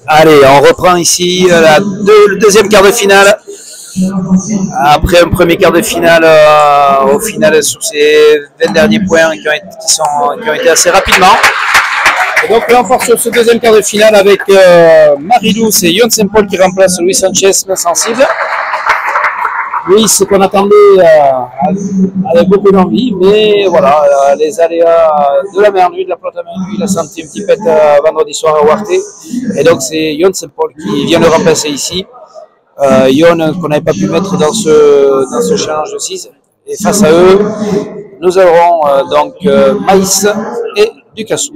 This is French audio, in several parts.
Allez, on reprend ici le deuxième quart de finale. Après un premier quart de finale, au final, sur ces 20 derniers points qui ont été assez rapidement. Et donc là, on part sur ce deuxième quart de finale avec Marilou et Yon Saint-Paul qui remplace Luis Sanchez, main sensible. Oui, ce qu'on attendait avec beaucoup d'envie, mais voilà, les aléas de la mer nuit, de la flotte à main nuit, il a senti un petit pet vendredi soir à Huarte. Et donc c'est Yon Saint-Paul qui vient le remplacer ici. Yon qu'on n'avait pas pu mettre dans ce challenge de 6. Et face à eux, nous aurons donc Maïs et Ducassou.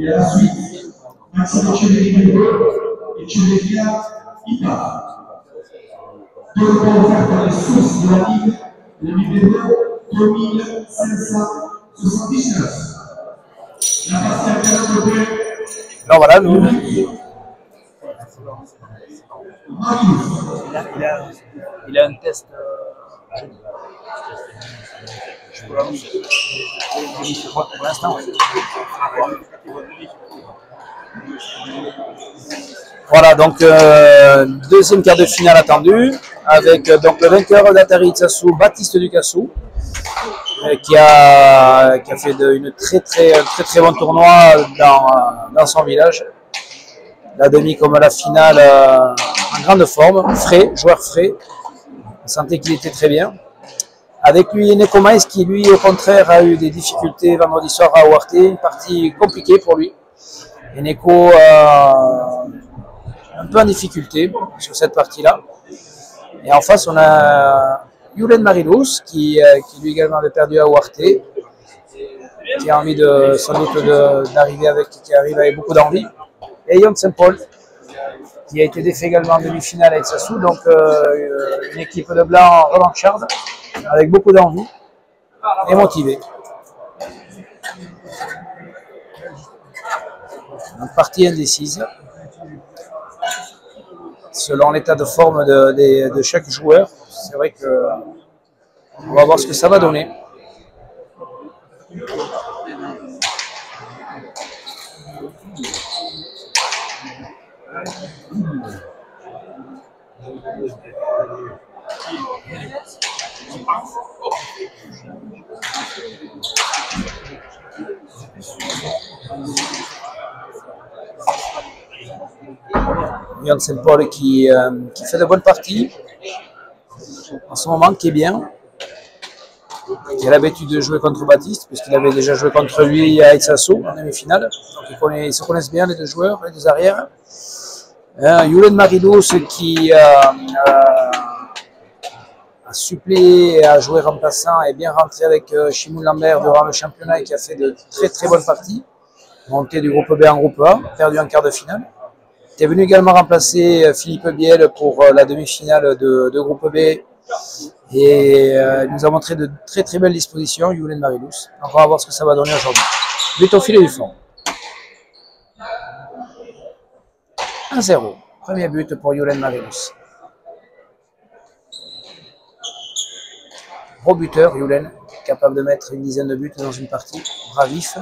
Le numéro 2579. Alors voilà, nous. Il a un test. Pour l'instant. Voilà, donc deuxième quart de finale attendu avec donc le vainqueur d'Atari Itsasu, Baptiste Ducassou, qui a fait un très bon tournoi dans son village. La demi comme la finale en grande forme, joueur frais. On sentait qu'il était très bien. Avec lui, Eneko Maïs qui lui au contraire a eu des difficultés vendredi soir à Huarte, une partie compliquée pour lui. Eneko un peu en difficulté sur cette partie-là. Et en face, on a Yulen Marilous qui lui également avait perdu à Huarte, qui a envie sans doute d'arriver qui arrive avec beaucoup d'envie. Et Yon Saint-Paul qui a été défait également en demi-finale avec Sassou, donc une équipe de blanc revancharde avec beaucoup d'envie et motivée. Une partie indécise. Selon l'état de forme de chaque joueur, c'est vrai que on va voir ce que ça va donner. Yon Saint-Paul qui fait de bonnes parties en ce moment, qui est bien, qui a l'habitude de jouer contre Baptiste puisqu'il avait déjà joué contre lui à Itsasu en demi-finale, donc ils se connaissent bien les deux joueurs, les deux arrières. Yulen Marilous qui a suppléé à jouer remplaçant et bien rentré avec Shimon Lambert durant le championnat et qui a fait de très bonnes parties, monté du groupe B en groupe A, perdu en quart de finale. Il est venu également remplacer Philippe Biel pour la demi-finale de groupe B et il nous a montré de très belles dispositions, Yulen Marilous. Donc on va voir ce que ça va donner aujourd'hui. But au filet du fond. 1-0. Premier but pour Yulen Marilous. Gros buteur, Yulen, capable de mettre une dizaine de buts dans une partie. Bravif.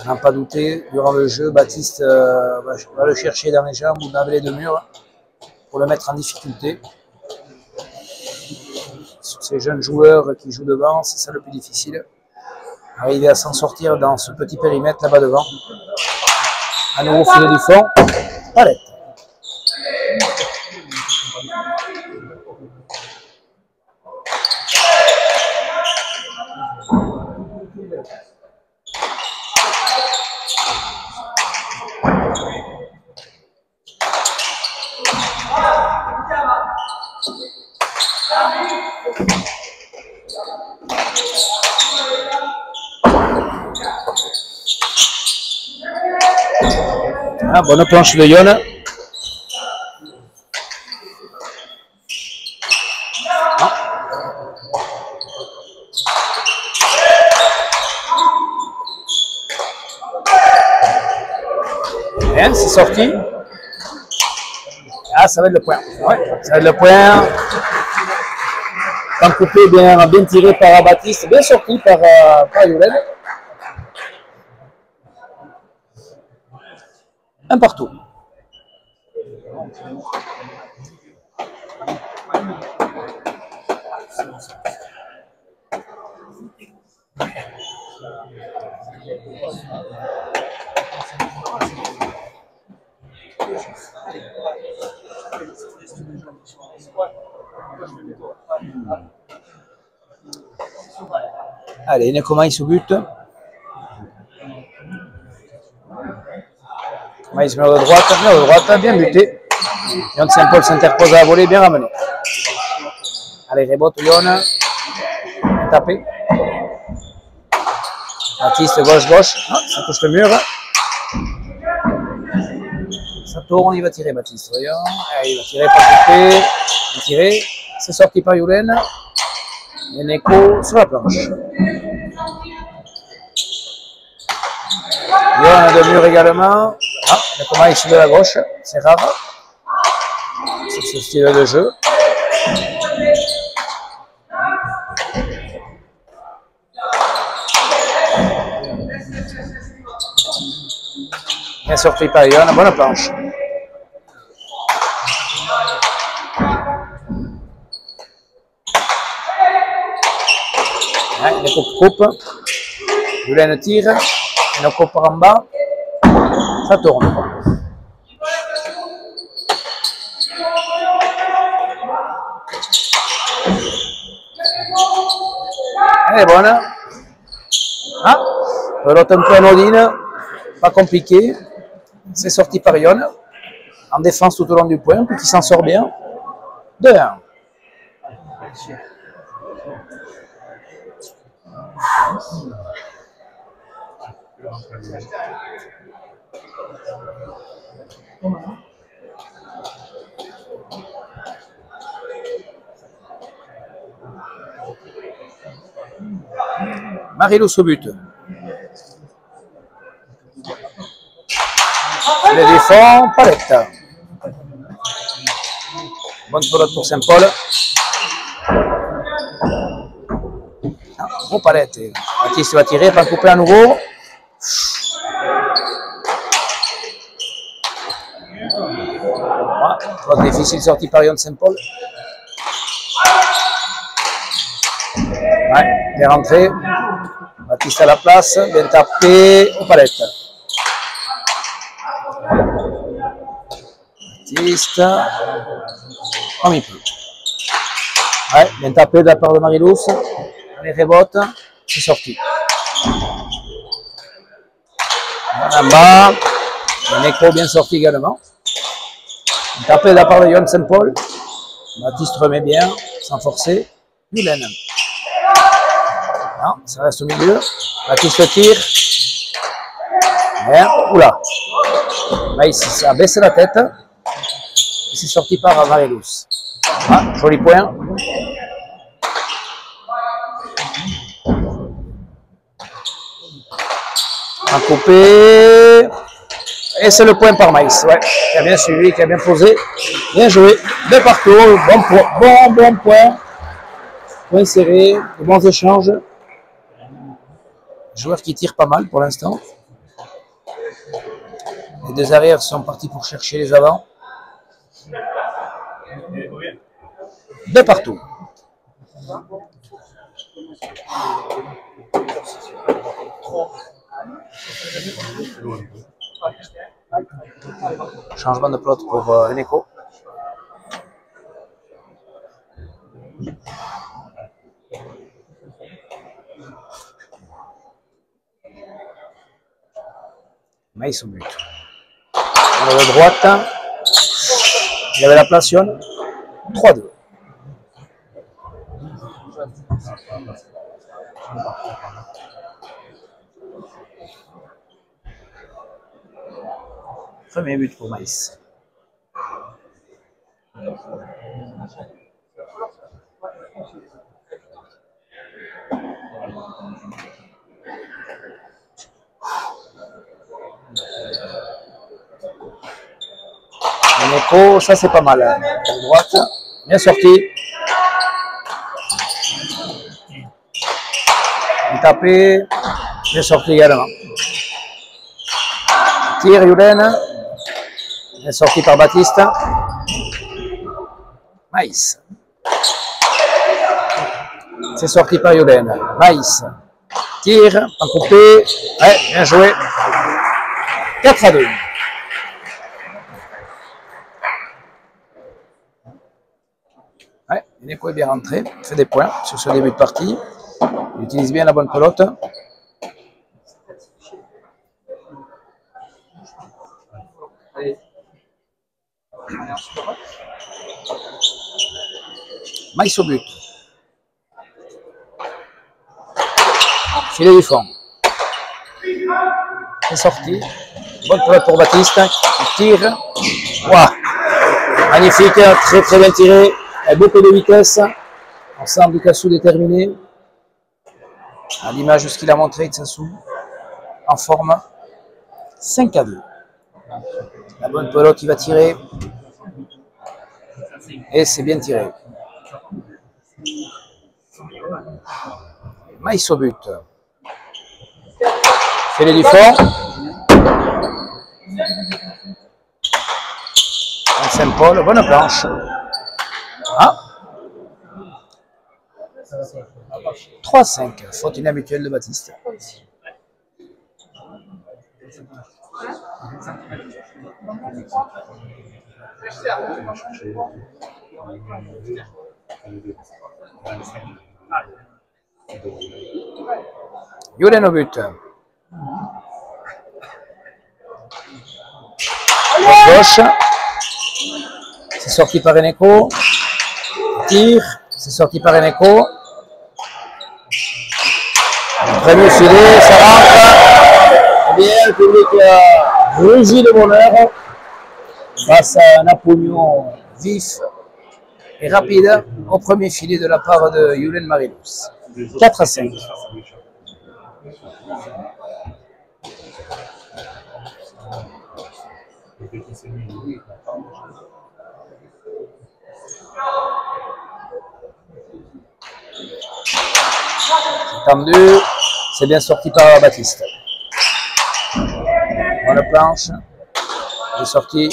On n'a pas douté, durant le jeu, Baptiste va le chercher dans les jambes ou dans les deux murs pour le mettre en difficulté. Sur ces jeunes joueurs qui jouent devant, c'est ça le plus difficile. Arriver à s'en sortir dans ce petit périmètre là-bas devant. À nouveau filet du fond, palette. Ah, bonne planche de Yon. Bien, c'est sorti. Ah, ça va être le point. Ouais, ça va être le point. Temps coupé, bien tiré par Baptiste, bien sorti par Yulen. Un partout. Allez, Neko Maïs au but. Maïs numéro de droite, bien buté. Yon Saint-Paul s'interpose à la volée, bien ramené. Allez, rebote Yon. Tapé. Baptiste gauche. Ah, ça touche le mur. Ça tourne, il va tirer Baptiste. Voyons. Allez, il va tirer, pas couper. Il va tirer. C'est sorti par Yulen. Et Neko sur la planche. Yon de mur également. Ah, Neko Maïs de la gauche. C'est rare. C'est ce style de jeu. Bien sorti par Yon, bonne planche. Ouais, Neko coupe. Yulen tire. Neko par en bas. Ça tourne. Elle est bonne. Ah, pelote un peu anodine, pas compliqué. C'est sorti par Yon. En défense tout au long du point, puis qui s'en sort bien. 2-1. Marilous au but. Le défend, Palette. Bonne pelote pour Saint-Paul. Ah, gros Palette. Baptiste va tirer, va couper à nouveau. Ah, difficile sortie par Yon Saint-Paul. Ouais, bien rentré. Baptiste à la place, bien tapé aux palettes. Baptiste, comme il peut. Ouais, bien tapé de la part de Marilous. Les rebotes, c'est sorti. En bas, Neko bien sorti également. Bien tapé de la part de Yon Saint-Paul. Baptiste remet bien, sans forcer. Yulen. Non, ça reste au milieu. Baptiste tire. Bien. Oula. Maïs a baissé la tête. Et c'est sorti par Marilous. Ah, joli point. Un coupé. Et c'est le point par Maïs. Ouais, qui a bien suivi, qui a bien posé. Bien joué. De partout. Bon point. Point serré. De bons échanges. Joueur qui tire pas mal pour l'instant. Les deux arrières sont partis pour chercher les avants. De partout. Changement de plot pour Neko. Maïs au but. De droite. Il y avait la place Yon. 3-2. Premier but pour Maïs. Neko, ça c'est pas mal. De droite, bien sorti. Bien tapé, bien sorti également. Tire Yulen. Bien sorti par Baptiste. Maïs. C'est sorti par Yulen. Maïs. Tire, en coupé. Ouais, bien joué. 4-2. Ouais, Eneco est bien rentré. Il fait des points sur ce début de partie. Il utilise bien la bonne pelote. Maïs au but. Filet du fond. C'est sorti. Bonne pelote pour Baptiste. Il tire. Wow. Magnifique. Très très bien tiré. Avec beaucoup de vitesse. On sent Ducassou déterminé. À l'image de ce qu'il a montré, Ducassou. En forme. 5-2. La bonne pelote, il va tirer. Et c'est bien tiré. Maïs au but. Filet du fond. Saint-Paul, bonne planche. Ah. 3-5. Faute inhabituelle de Baptiste. Yulen au but. Gauche. C'est sorti par Eneco. Tire. C'est sorti par Eneco. Premier filet, ça rentre. Eh bien, le public rugit de bonheur face à un Apollon vif et rapide au premier filet de la part de Yulen Marilus. 4-5. Tendu, c'est bien sorti par Baptiste. Bonne planche, c'est sorti.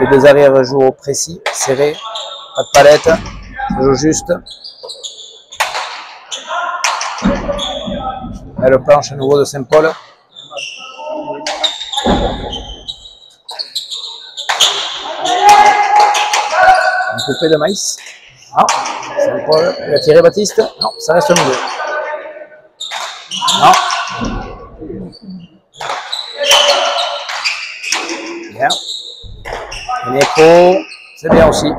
Les deux arrières jouent au précis, serré, pas de palette, ça joue juste. Belle planche à nouveau de Saint-Paul. Un coupé de Maïs. Ah, Saint-Paul, il a tiré Baptiste. Non, ça reste au milieu. Non. Bien. Eneco, c'est bien aussi.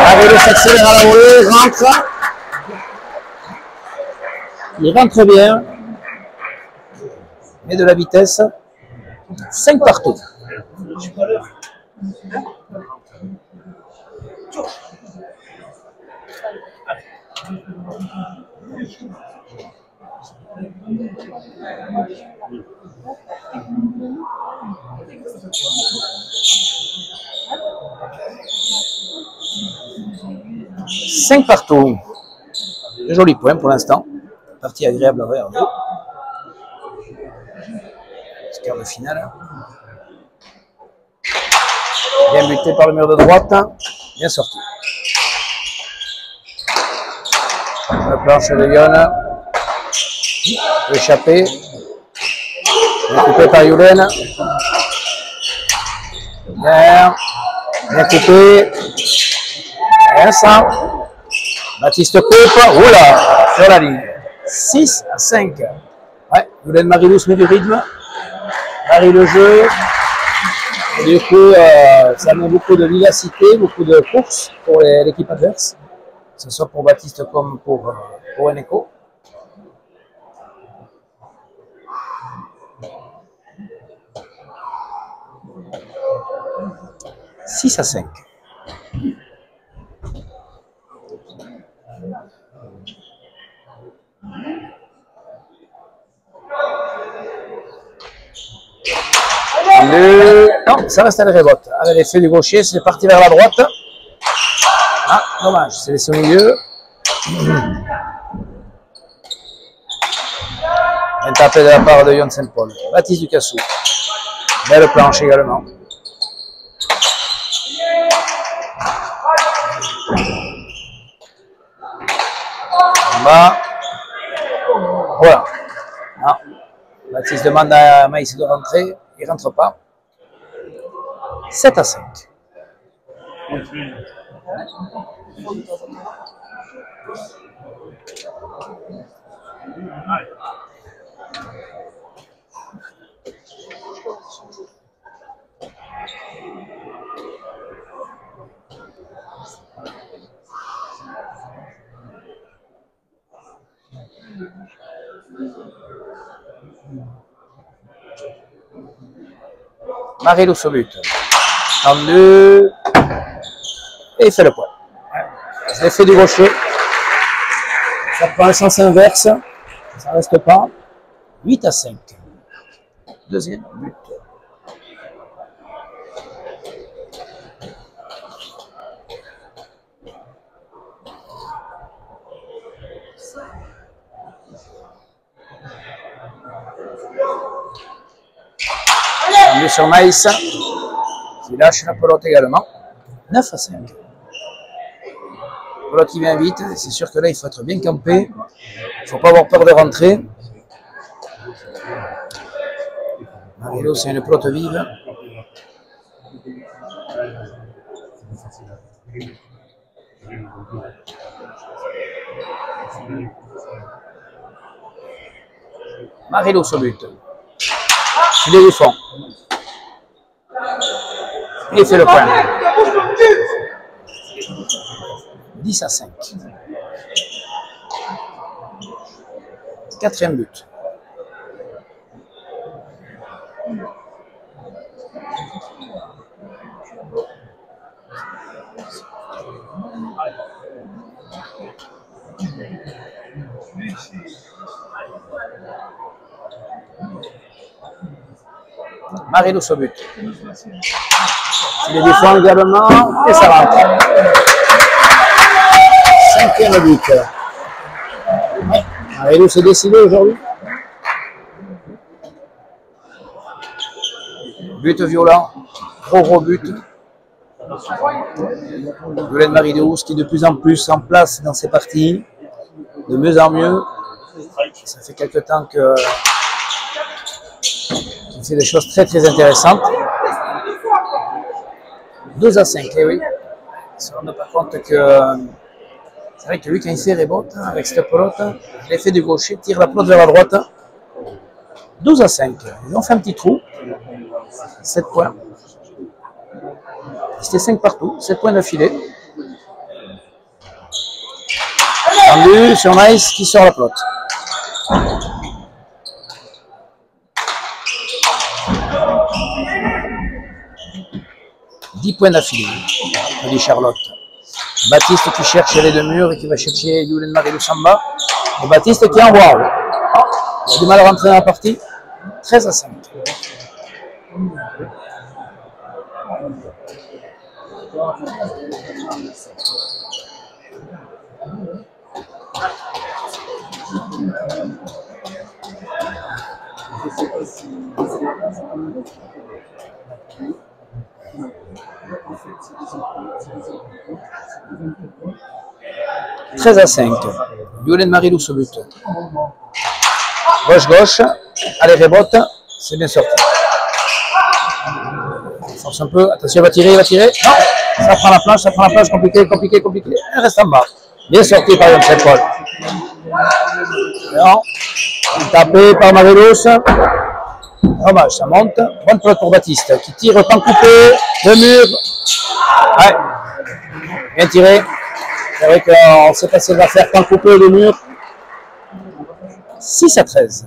Marilus s'accélère à la volée, rentre. Il rentre bien. Met de la vitesse. 5 partout. Cinq partout. Joli point pour l'instant. Partie agréable à regarder. Quart de finale. Bien buté par le mur de droite. Bien sorti. La planche de Lyon. Échappé. Bien coupé par Yulen. Bien. Bien coupé. Bien ça. Baptiste coupe. Oula. Sur la ligne. 6-5. Ouais, Yulen Marilus met du rythme. Varie le jeu. Et du coup, ça met beaucoup de vivacité, beaucoup de course pour l'équipe adverse. Que ce soit pour Baptiste comme pour Eneco. 6 à 5. Non, ça reste à la rebote. Avec l'effet du gaucher, c'est parti vers la droite. Ah, dommage, c'est laissé au milieu. Un tapé de la part de Yon Saint-Paul. Baptiste Ducassou. Belle planche également. En bas. Voilà. Ah. Baptiste demande à Maïs de rentrer. Il ne rentre pas. 7 à 5. Marilou au but. En deux. Et il fait le point. C'est l'effet du gaucher. Ça prend le sens inverse. Ça ne reste pas. 8 à 5. Deuxième but. On est sur Maïs, qui lâche la pelote également. 9 à 5. La pelote qui vient vite, c'est sûr que là il faut être bien campé. Il ne faut pas avoir peur de rentrer. Marilou, c'est une pelote vive. Marilou au but. Il est du fond. Et il fait le point. 10 à 5. Quatrième but. Marilou au but. Il est du fond également et ça rentre. Cinquième but. Marilou s'est décidé aujourd'hui. But violent, gros but. Violaine Marilou qui est de plus en plus en place dans ses parties, de mieux en mieux. Ça fait quelque temps que qu'il fait des choses très très intéressantes. 2 à 5, eh oui. On ne se rend pas compte que c'est vrai que lui, quand il fait rebote avec cette pelote, l'effet du gaucher tire la pelote vers la droite. 12 à 5. Ils ont fait un petit trou. 7 points. C'était 5 partout. 7 points d'affilée. Tendu sur Maïs qui sort la pelote. « 10 points d'affilée, dit Charlotte. Baptiste qui cherche les deux murs et qui va chercher Yulen Marilou Samba. Et Baptiste qui envoie. Il a du mal à rentrer dans la partie. 13 à 5. « 13 à 5. Yulen Marilou au but. Gauche-gauche. Allez, rebote. C'est bien sorti. Force un peu. Attention, il va tirer, il va tirer. Non, ça prend la planche. Compliqué. Elle reste en bas. Bien sorti par Yon Saint-Paul. Non. Tapé par Marilou. Dommage, ça monte. Bonne pelote pour Baptiste qui tire au temps coupé. Le mur. Ouais. Bien tiré. C'est vrai qu'on ne sait pas si elle va faire temps coupé le mur. 6 à 13.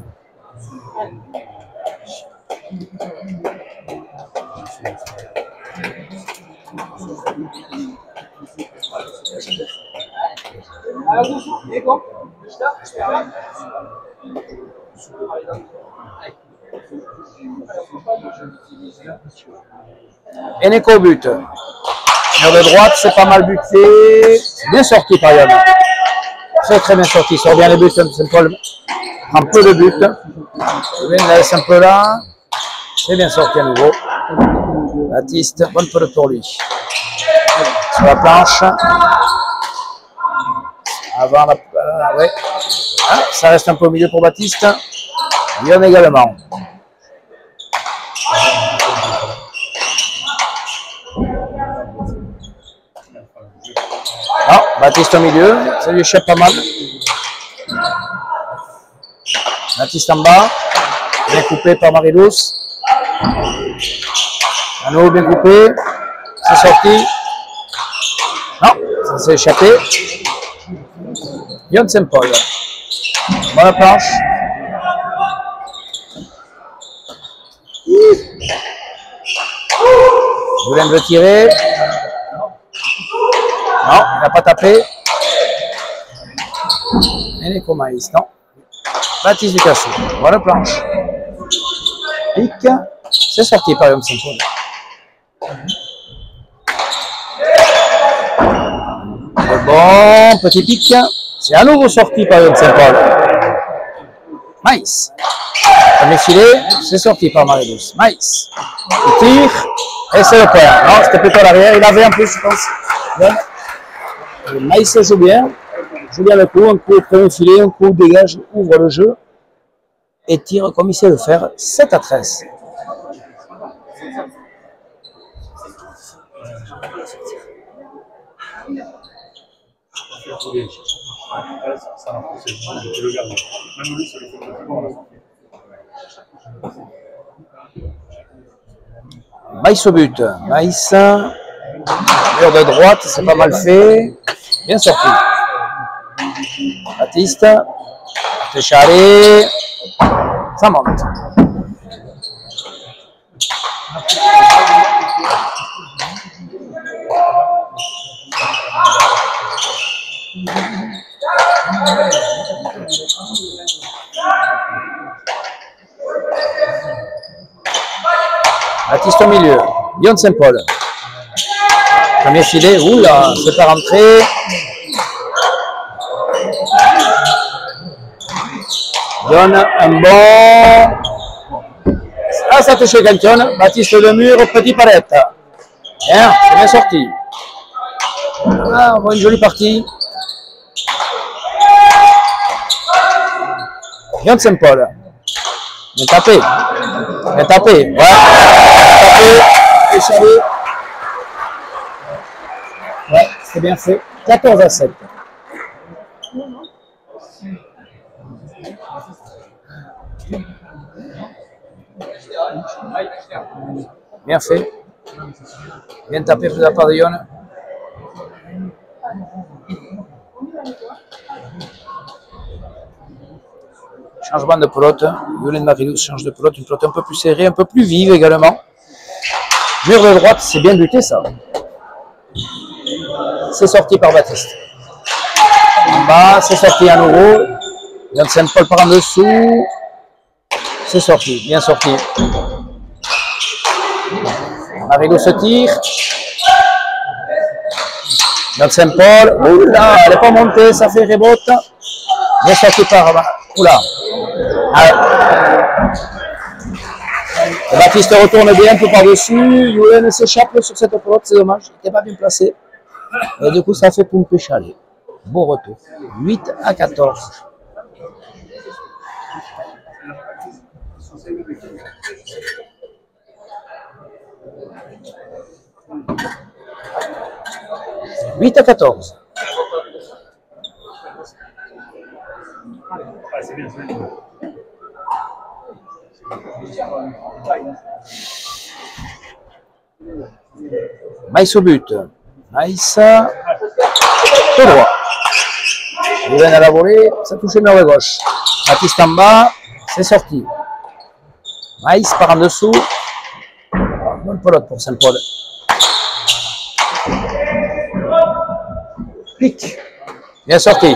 Eneko au but. Mur de droite, c'est pas mal buté. C'est bien sorti par Yann. Très bien sorti. Il sort bien les buts. Saint-Paul prend peu de buts. Il laisse un peu là. C'est bien sorti à nouveau. Baptiste, bonne pelote pour lui. Sur la planche. Avant la. Ouais. Ah, ça reste un peu au milieu pour Baptiste. Lyon également. Ah, Baptiste au milieu, ça lui échappe pas mal. Baptiste en bas, bien coupé par Marie-Douce. À nouveau bien coupé, c'est sorti. Non, ça s'est échappé. Lyon Saint-Paul. Bonne planche. Boulen veut tirer. Non, il n'a pas tapé. Eneko Maïs, non. Baptiste Ducassou. Voilà planche. Pic. C'est sorti par Lyon Saint-Paul. Bon, petit pic. C'est à nouveau sorti par Lyon Saint-Paul. Maïs. Premier filet, c'est sorti par Marie-Douce. Maïs. Il tire. Et c'est le point. Non, c'était plutôt l'arrière. Il avait en plus, je pense. Ouais. Maïs joue bien le coup, un coup au premier filet, un coup dégage, ouvre le jeu et tire comme il sait le faire, 7-13. Maïs au but. Maïs, mur de droite, c'est pas mal fait. Bien sorti. Baptiste, Técharé, ça monte. Baptiste au milieu. Lyon Saint-Paul. Premier filet, oula, c'est pas rentré. Donne un bon. Ah, ça touche quelqu'un. Baptiste le mur, petit palette. Bien, c'est bien sorti. Ah, on voit une jolie partie. Lyon Saint-Paul. Bien tapé. Bien tapé. Ouais. Bien tapé. Échalé. Ouais, c'est bien fait. 14-7. Bien fait. Bien tapé de la part de Lyon. Changement de pelote. Yolène Marie-Douce change de pelote. Une pelote un peu plus serrée, un peu plus vive également. Mur de droite, c'est bien buté ça. C'est sorti par Baptiste. En bas, c'est sorti à nouveau. Lyon Saint-Paul par en dessous. C'est sorti, bien sorti. Marie-Douce se tire. Lyon Saint-Paul. Oula, elle n'est pas montée, ça fait rebote. Bien sorti par. Oula. Ah. Baptiste retourne bien un peu par-dessus. Yolène s'échappe sur cette pelote, c'est dommage. Il n'était pas bien placé. Et du coup, ça fait pour me chaler. Beau retour. 8-14. Huit à 14. Maïs au but. Maïs. Tout droit. Yolène à la volée. Ça touche le mur de gauche. Baptiste en bas. C'est sorti. Maïs par en dessous. Bonne pelote pour Saint-Paul. Pique. Bien sorti.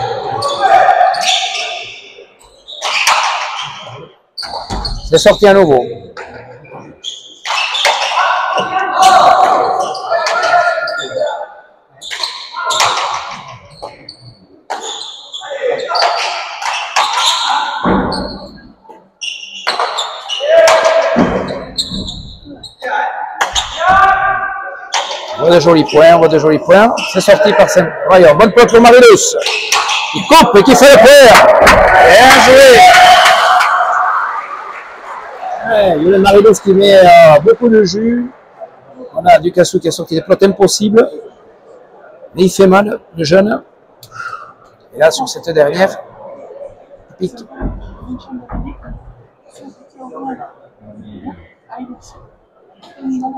C'est sorti à nouveau. On voit de jolis points, on voit de jolis points. C'est sorti par Saint-Rayon. Bonne pointe pour Marilus. Il coupe et qui fait le point. Bien joué. Ouais, il y a le Marilus qui met beaucoup de jus. On a Ducassou qui a sorti des plots impossibles. Mais il fait mal, le jeune. Et là, sur cette dernière, il pique.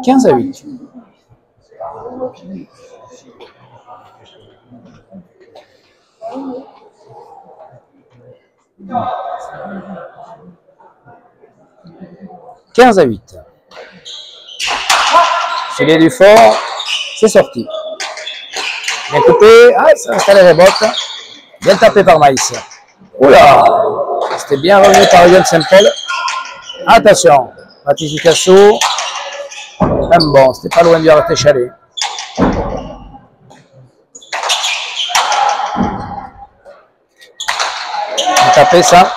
15-8. « 15-8. Filet du fort, c'est sorti. Bien coupé, ah, ça les rebote. Bien tapé par Maïs. Oula, c'était bien revenu par Lyon Saint-Paul. Attention, Mathis Ducassou. Même bon, c'était pas loin de arrêter Chalet. Tapé ça.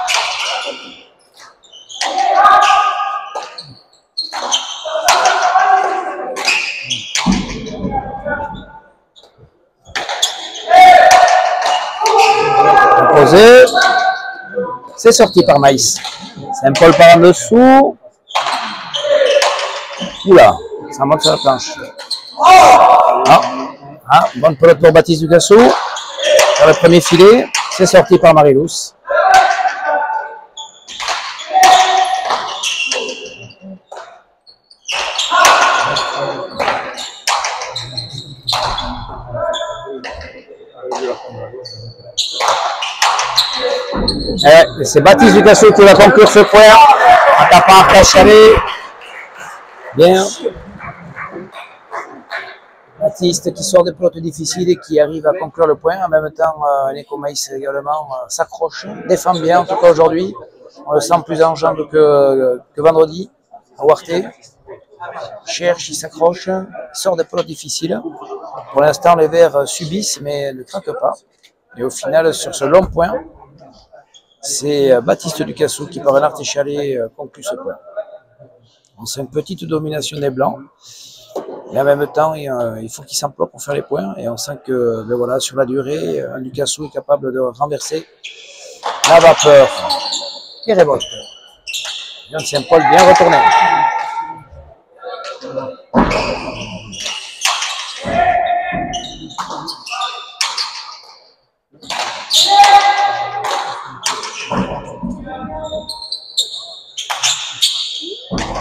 Posé. C'est sorti par Maïs. Saint-Paul par en dessous. Oula, ça monte sur la planche. Bonne pelote pour Baptiste Ducassou. Dans le premier filet, c'est sorti par Marilus. C'est Baptiste Ducassou qui va conclure ce point en tapant après Chalet. Bien. Baptiste qui sort des pelotes difficiles et qui arrive à conclure le point. En même temps, Neko Maïs également s'accroche, défend bien en tout cas aujourd'hui. On le sent plus en jambe que vendredi à Ouarté. Cherche, il s'accroche, sort des pelotes difficiles. Pour l'instant, les Verts subissent mais ne craquent pas. Et au final, sur ce long point, c'est Baptiste Ducassou qui, par un arté Chalet, conclut ce point. On sent une petite domination des Blancs. Et en même temps, il faut qu'il s'emploie pour faire les points. Et on sent que ben voilà, sur la durée, un Ducassou est capable de renverser la vapeur. Et révolte. Lyon Saint-Paul bien retourné.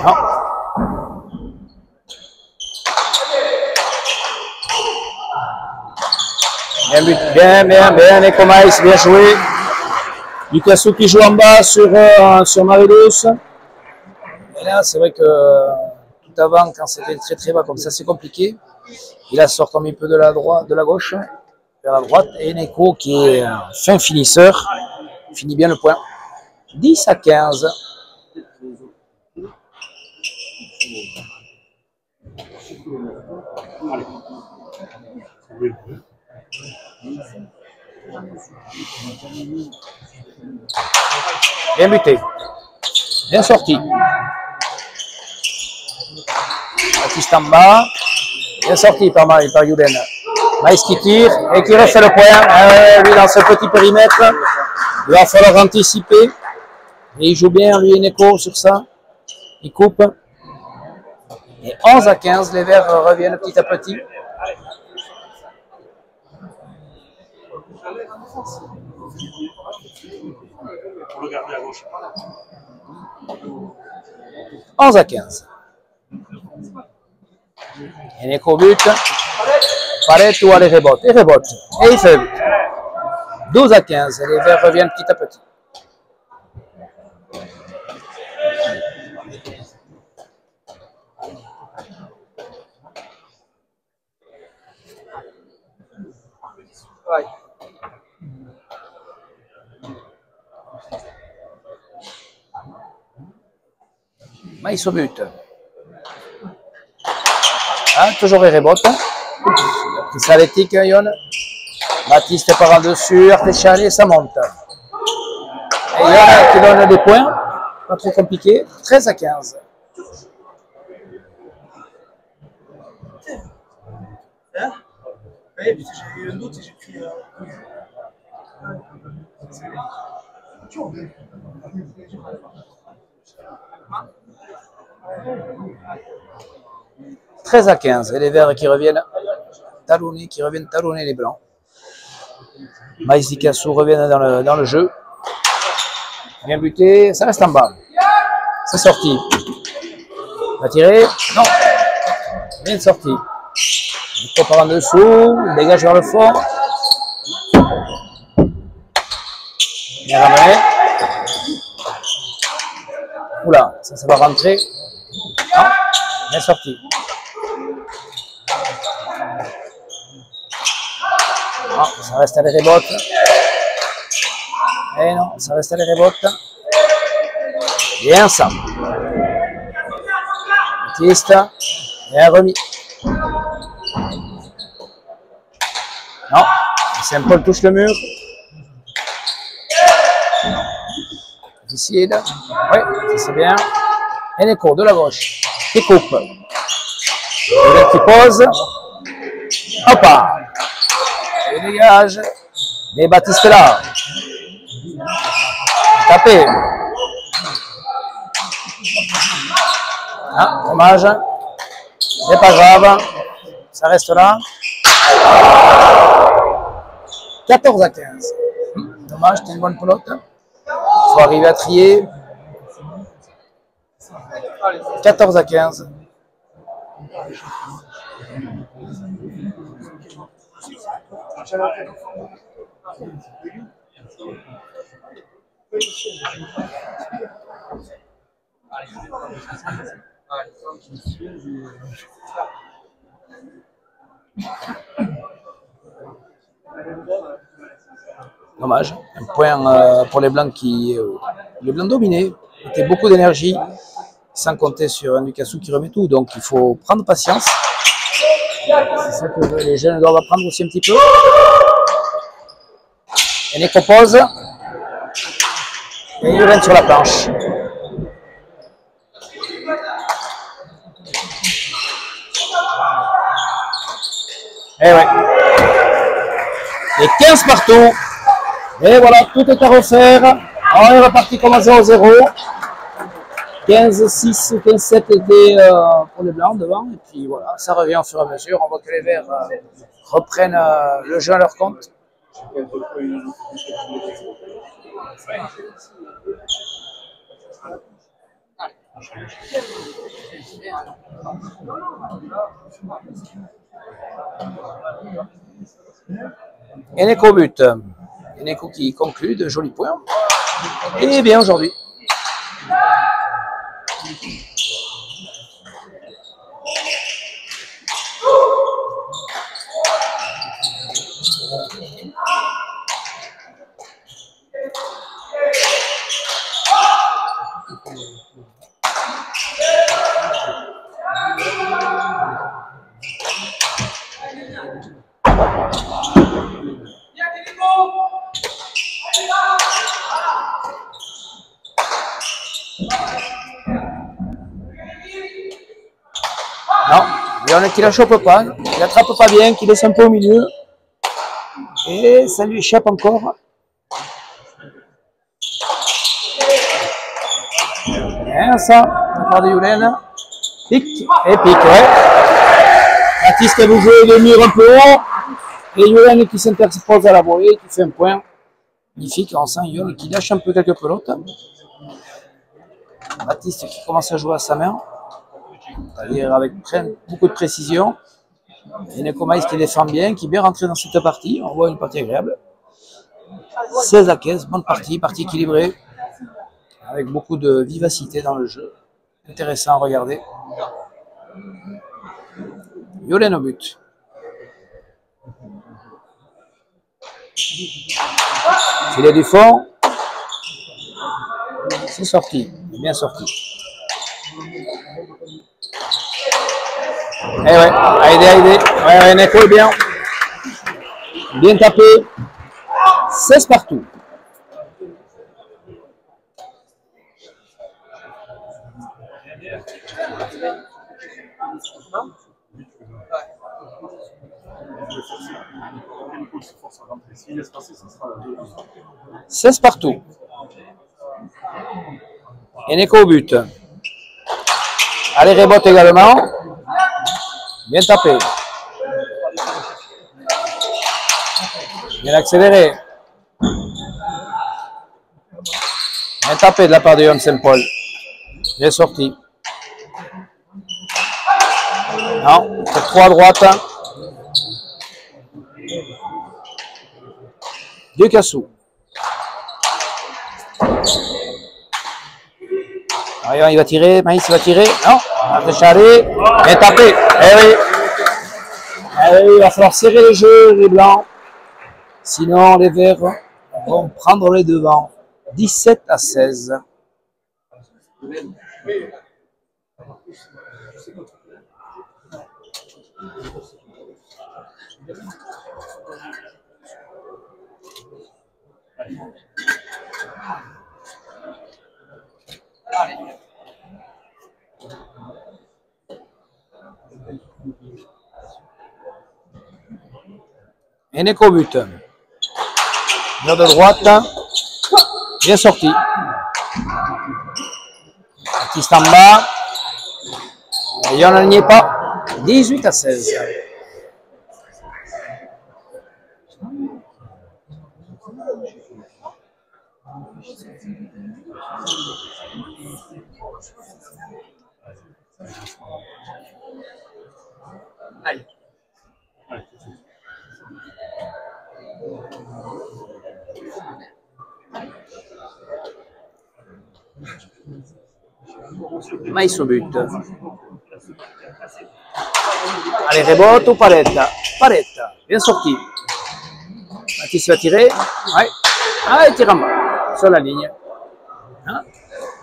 Non. Bien, Neko Maïs, bien joué. Ducassou qui joue en bas sur Marilus. Et là, c'est vrai que tout avant, quand c'était très très bas comme ça, c'est compliqué. Il a sorti un peu de la gauche vers la droite. Et Neko qui est fin finisseur, finit bien le point. 10-15. Bien buté. Bien sorti. Baptiste en bas. Bien sorti par Youden. Maïs qui tire et qui refait le point. Lui, dans ce petit périmètre, il va falloir anticiper. Et il joue bien, lui, Neko, sur ça. Il coupe. Et 11-15, les Verts reviennent petit à petit. Pour le garder à gauche. 11-15. Et Neko but. Pareto à les rebotes. Et rebote. Et il fait but. 12-15. Et les Verts reviennent petit à petit. Maïs au but. Ah, toujours il rebote. C'est athlétique, Yon. Baptiste part en dessus, Artéchal, ça monte. Et Yon qui donne des points. Pas trop compliqué. 13-15. Hein? Oui, parce que j'ai eu un doute et j'ai pris. 13-15. Et les verts qui reviennent talonner les blancs. Maïs Dikassou reviennent dans le jeu. Bien buté, ça reste en bas. C'est sorti. Va tirer. Non. Bien sorti. Il part en dessous. Il dégage vers le fond. Bien ramené. Oula, ça va rentrer. Non. Bien sorti. Non, ça reste à les rebotes. Eh non, ça reste à les rebotes. Bien ça. Baptiste. Bien remis. Non, Saint-Paul touche le mur. Difficile. Oui, ça c'est bien. Eneco de la gauche. Qui coupe. Le qui pose. Hop! Il dégage. Mais Baptiste là. Tapé. Ah, dommage. C'est pas grave. Ça reste là. 14-15. Dommage, c'était une bonne pelote. Il faut arriver à trier. 14-15. Dommage. Un point pour les blancs les blancs dominés. C'était beaucoup d'énergie, sans compter sur un Ducassou qui remet tout. Donc il faut prendre patience. C'est ça que les jeunes doivent apprendre aussi un petit peu. Et les propose. Et il revient sur la planche. Et ouais. Et 15 partout. Et voilà, tout est à refaire. On est reparti comme à 0-0. 15-6 ou 15-7 était pour les blancs devant. Et puis voilà, ça revient au fur et à mesure. On voit que les verts reprennent le jeu à leur compte. Eneco but. Eneco qui conclut de jolis points. Et bien aujourd'hui. Non, Lyon qui la chope pas, il attrape pas bien, qui laisse un peu au milieu. Et ça lui échappe encore. Bien ça, la part de Yulen. Pique, et pique, ouais. Baptiste a bougé le mur un peu haut. Et Yulen qui s'interpose à la volée, qui fait un point. Magnifique, on sent Yulen qui lâche un peu quelques pelotes. Baptiste qui commence à jouer à sa main. C'est-à-dire avec beaucoup de précision. Et Eneco Maïs qui défend bien, qui est bien rentré dans cette partie. On voit une partie agréable. 16-15, bonne partie, partie équilibrée. Avec beaucoup de vivacité dans le jeu. Intéressant à regarder. Yulen au but. Filet du fond. C'est sorti. Bien sorti. Eh ouais, Aïdé. Ouais, Neko est bien. Bien tapé. 16 partout. « 16 partout. Et Neko au but. Allez, rebote également. Bien tapé. Bien accéléré. Bien tapé de la part de Yohan Saint-Paul. Bien sorti. Non, c'est 3 à droite. Deux Cassou. Voyons, il va tirer. Maïs va tirer. Non, Charé. Bien tapé. Eh oui. Eh oui, il va falloir serrer les jeux, les blancs. Sinon, les verts vont prendre les devants. 17 à 16. Et Neko but. Mur de droite. Bien sorti. Baptiste en bas. Et on n'y est pas. 18 à 16. Allez. Maïs au but. Allez, rebote ou Palette? Palette, bien sorti. Baptiste va tirer. Ouais. Ah, il tire en bas, sur la ligne. Hein?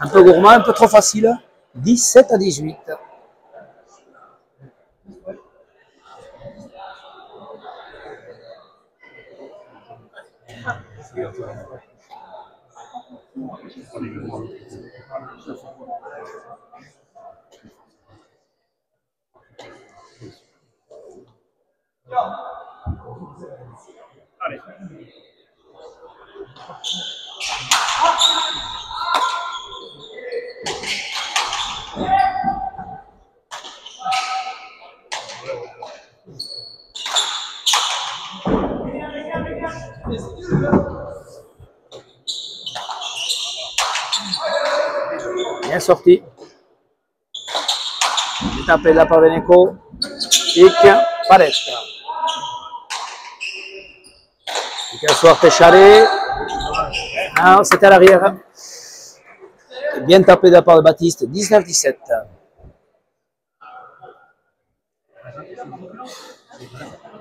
Un peu gourmand, un peu trop facile. 17 à 18. Bien sorti. Bien tapé de la part de Neko. Pique, Palette. Quel soir Técharé. Non, c'était à l'arrière. Bien tapé de la part de Baptiste. 19-17. «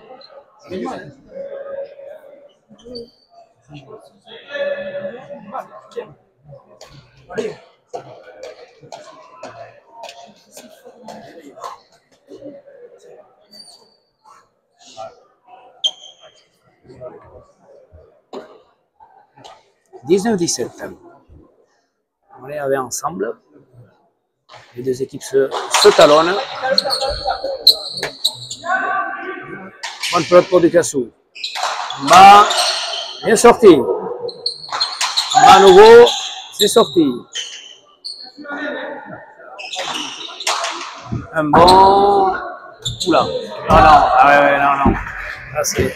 19-17. On est avec ensemble. Les deux équipes se talonnent. Bonne pelote pour Ducassou. En bas, bien sorti. En bas à nouveau, c'est sorti. Un bon. Oula. Non. Là, c'est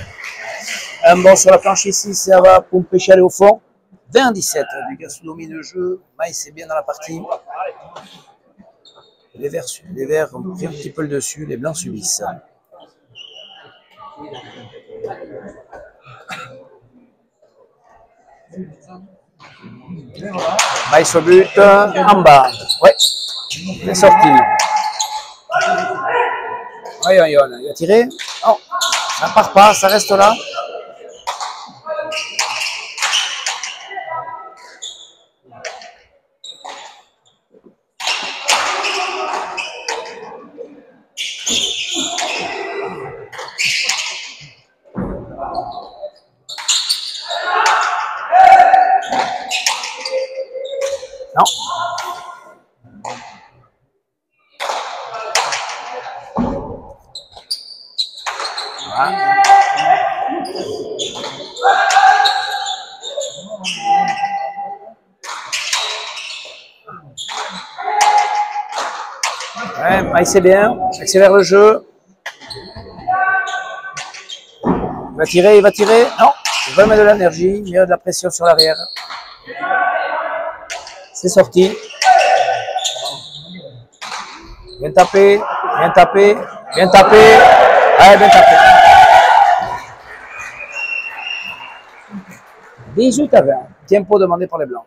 un bon sur la planche ici, ça va pour empêcher aller au fond. 20-17. Ducassou domine le jeu. Maïs est bien dans la partie. Les verts ont pris un petit peu le dessus, les blancs subissent. Maïs au but, en bas. Ouais, il est sorti. Il a tiré. Oh, ça part pas, ça reste là. Voilà. Ouais, Mike c'est bien, accélère le jeu. Il va tirer, il va tirer. Non, il va mettre de l'énergie, il y a de la pression sur l'arrière. C'est sorti. Bien tapé, bien tapé, bien tapé. Ouais, bien tapé. 18-20. Tempo demandé par les Blancs.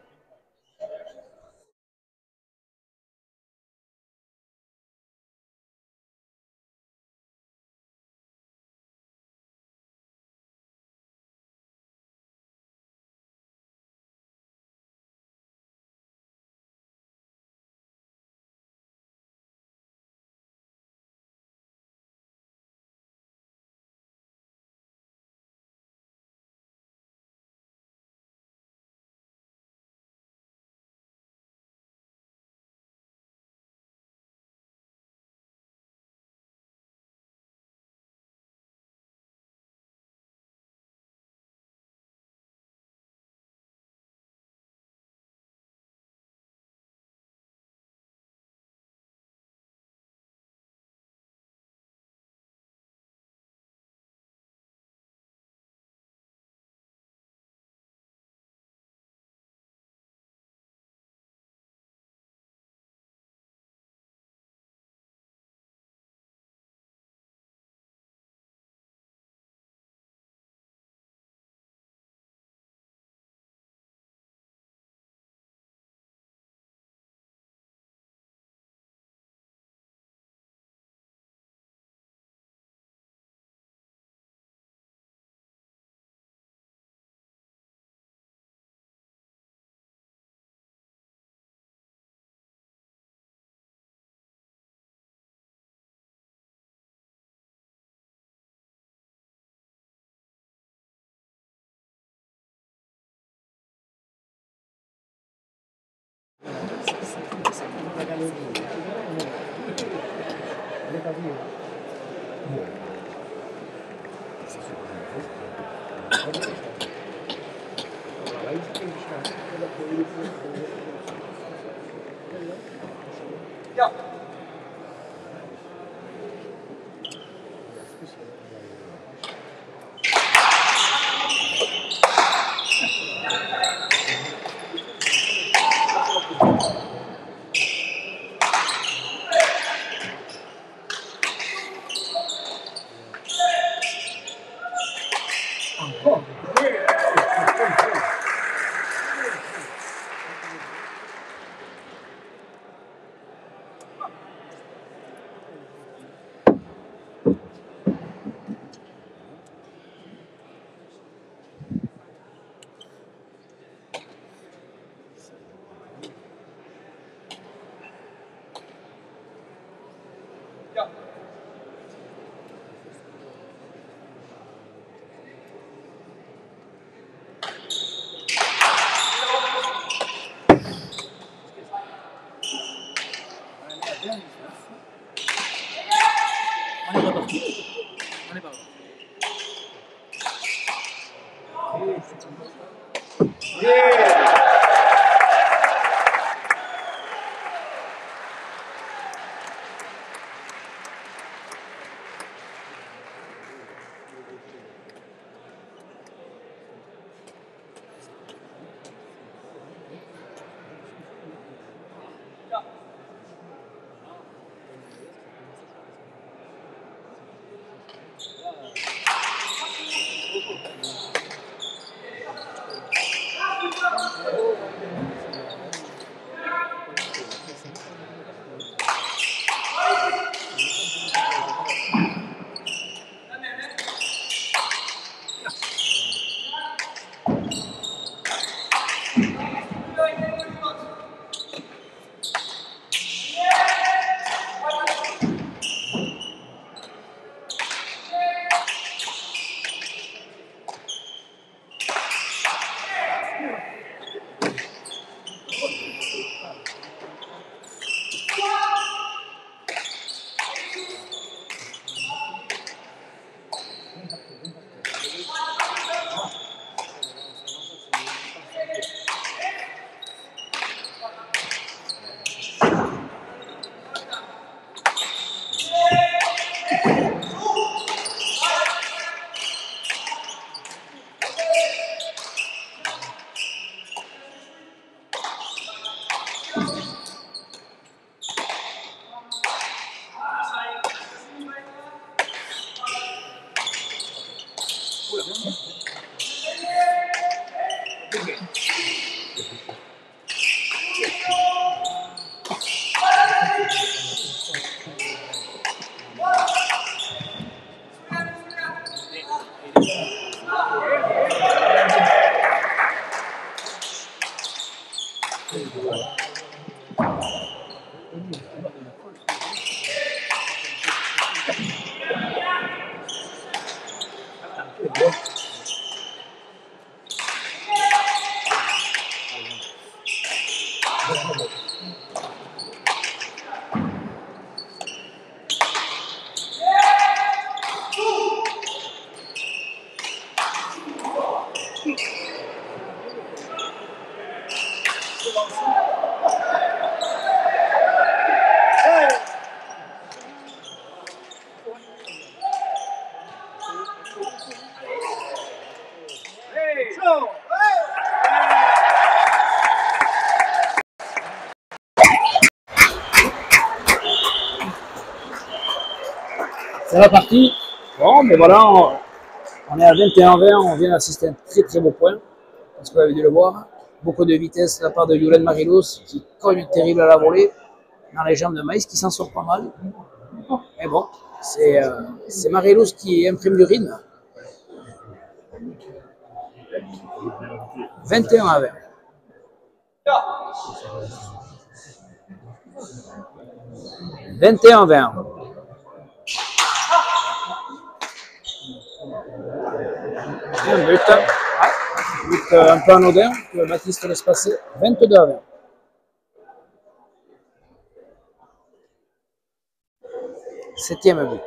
On est reparti. On est pas reparti. C'est reparti. Bon, mais voilà, on est à 21-20, on vient d'assister à un très très beau point. Parce que vous avez dû le voir. Beaucoup de vitesse de la part de Julen Marilus qui cogne terrible à la volée dans les jambes de Maïs qui s'en sort pas mal. Mais bon, c'est Marilus qui imprime du rythme. 21-20. Un but. But un peu anodin que Baptiste laisse passer. 22-20. Septième but.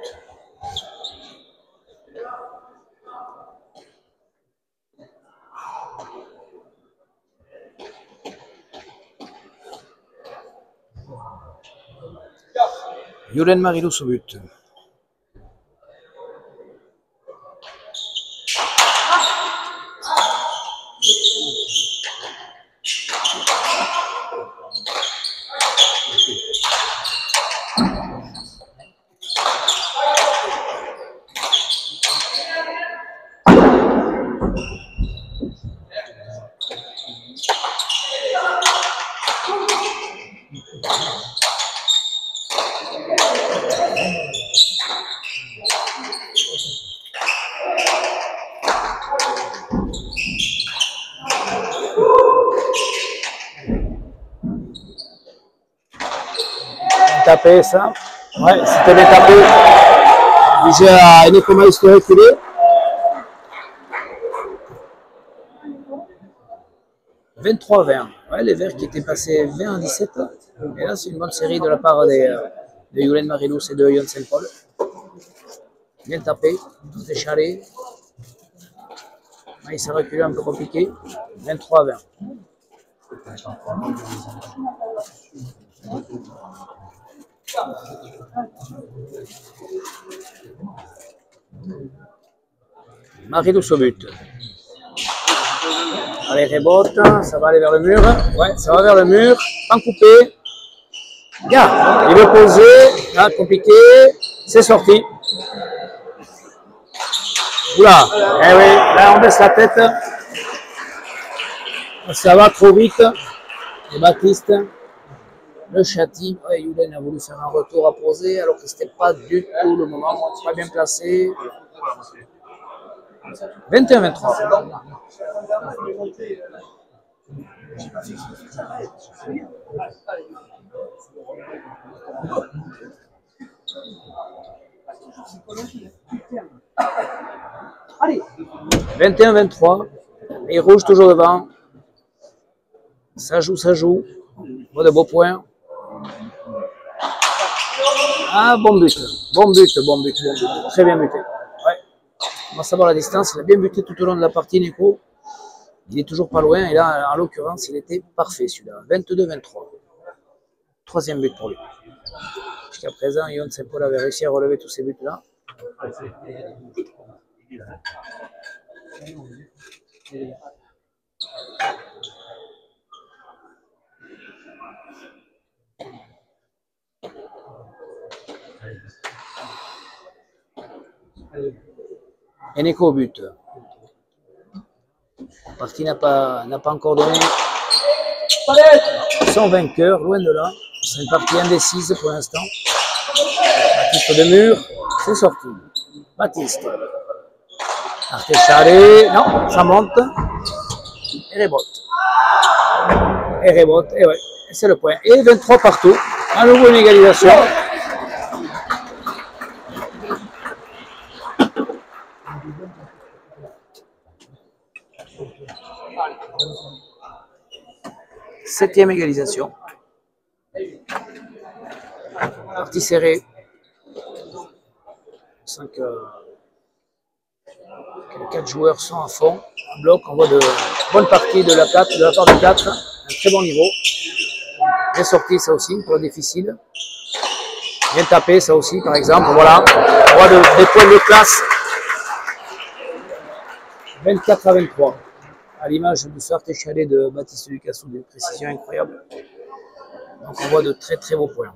Julen Marilus au but. Tapé ça. Ouais, c'était bien tapé. Obligé à Eneko Maïs de reculer. 23-20. Ouais, les Verts qui étaient passés 20-17. Et là, c'est une bonne série de la part de Julen Marilus et de Yon Saint-Paul. Bien tapé, tout échalé. Maïs a reculé un peu compliqué. 23-20. Marilus au but. Allez, rebote, ça va aller vers le mur. Ouais, ça va vers le mur. Pas coupé. Bien, il veut poser. Là, compliqué. C'est sorti. Oula, eh oui, là on baisse la tête. Ça va trop vite. Et Baptiste le châtie. Ouais, Julen a voulu faire un retour à poser alors que c'était pas du tout le moment. Pas bien placé. 21-23. Allez. 21-23. Et rouge toujours devant. Ça joue, ça joue. Bon, de beaux points. Ah, bon but. Bon but, bon but, bon but. Très bien buté. Ouais. On va savoir la distance. Il a bien buté tout au long de la partie, Nico. Il est toujours pas loin. Et là, en l'occurrence, il était parfait celui-là. 22-23. Troisième but pour lui. Jusqu'à présent, Yon Saint-Paul avait réussi à relever tous ces buts-là. Eneko au but. La partie n'a pas encore donné son vainqueur, loin de là. C'est une partie indécise pour l'instant. Baptiste de mur, c'est sorti. Baptiste. Artéchalé, non, ça monte. Et rebote. Et rebote, et ouais, c'est le point. Et 23 partout. À nouveau une égalisation. Septième égalisation. Partie serrée. On sent que les 4 joueurs sont à fond. En bloc, on voit de bonnes parties de la part de 4. Un très bon niveau. Bien sorti, ça aussi, un peu difficile. Bien tapé, ça aussi, par exemple. Voilà. On voit des points de classe. 24-23. À l'image du sort échalé de Baptiste Ducassou, d'une précision incroyable. Donc on voit de très très beaux points.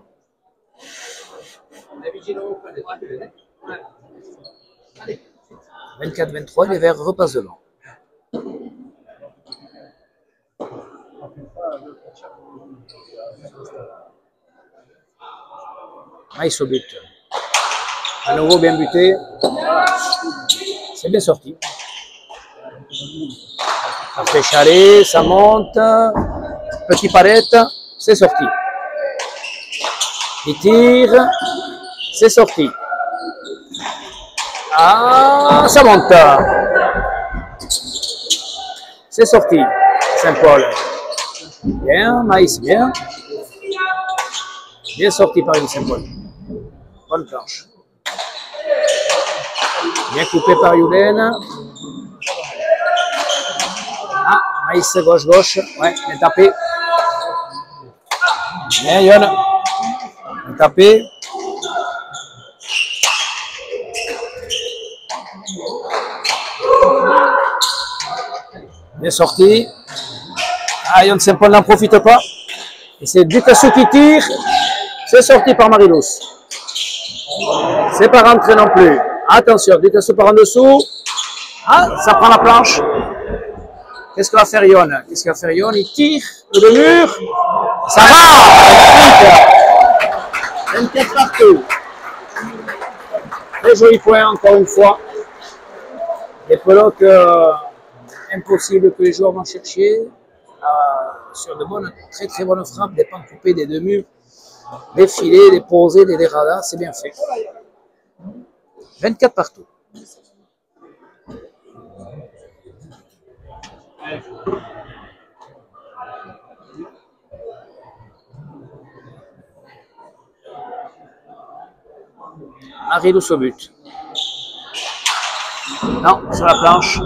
24-23, les verts repassent devant. Maïs au but. À nouveau bien buté. C'est bien sorti. Après Chalet, ça monte. Petit Parette, c'est sorti. Il tire, c'est sorti. Ah, ça monte. C'est sorti. Saint-Paul. Bien, Maïs, bien. Bien sorti par une Saint-Paul. Bonne planche. Bien coupé par Yulen. Ah, Maïs gauche-gauche. Ouais, bien tapé. Bien, Yon. Bien tapé. Bien sorti. Ah, Yon Saint-Paul n'en profite pas. Et c'est Ducassou qui tire. C'est sorti par Marilous. C'est pas rentré non plus. Attention, Ducassou par en dessous. Ah, ça prend la planche. Qu'est-ce que va faire Yon? Qu'est-ce qu'il va faire Yon? Il tire le mur. Ça va! 24 partout. Très joli point, encore une fois. Des pelotes impossibles que les joueurs vont chercher. Sur de bonnes, très très bonnes frappes, des pans coupés, des deux murs, des filets, des posés, des déradas, c'est bien fait. 24 partout. Marilous au but. Non, sur la planche.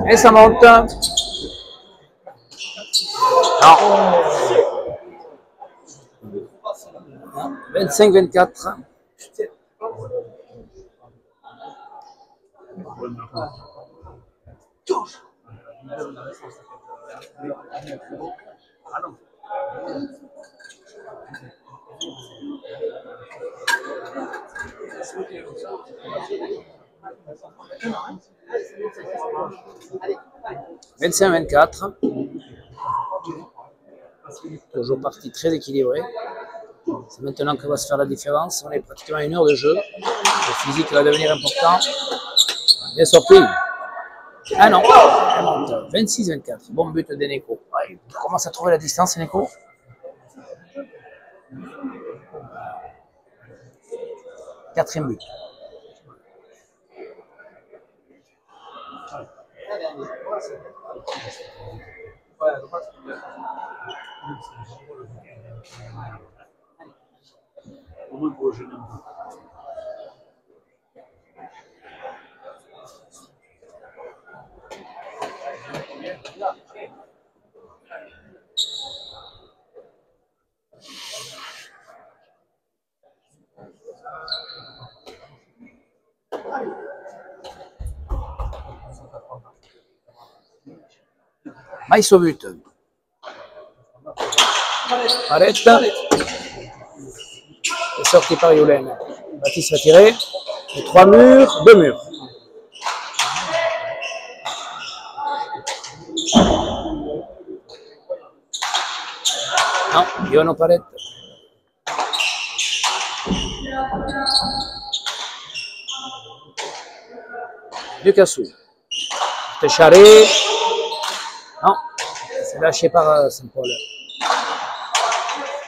Et ça monte. Non. 25-24. « 25-24. Toujours partie très équilibrée. C'est maintenant que va se faire la différence. On est pratiquement à 1 heure de jeu. Le physique va devenir important. Bien sorti. Ah non, elle monte. 26-24. Bon but d'Eneco. Ouais, il commence à trouver la distance, Eneco. Quatrième but. Maïs au but. Arrête. Et sorti par Yulen. Baptiste va tirer. Et 3 murs, 2 murs. Non, Yon Palette. Ducassou. Técharé. Non, c'est lâché par Saint-Paul.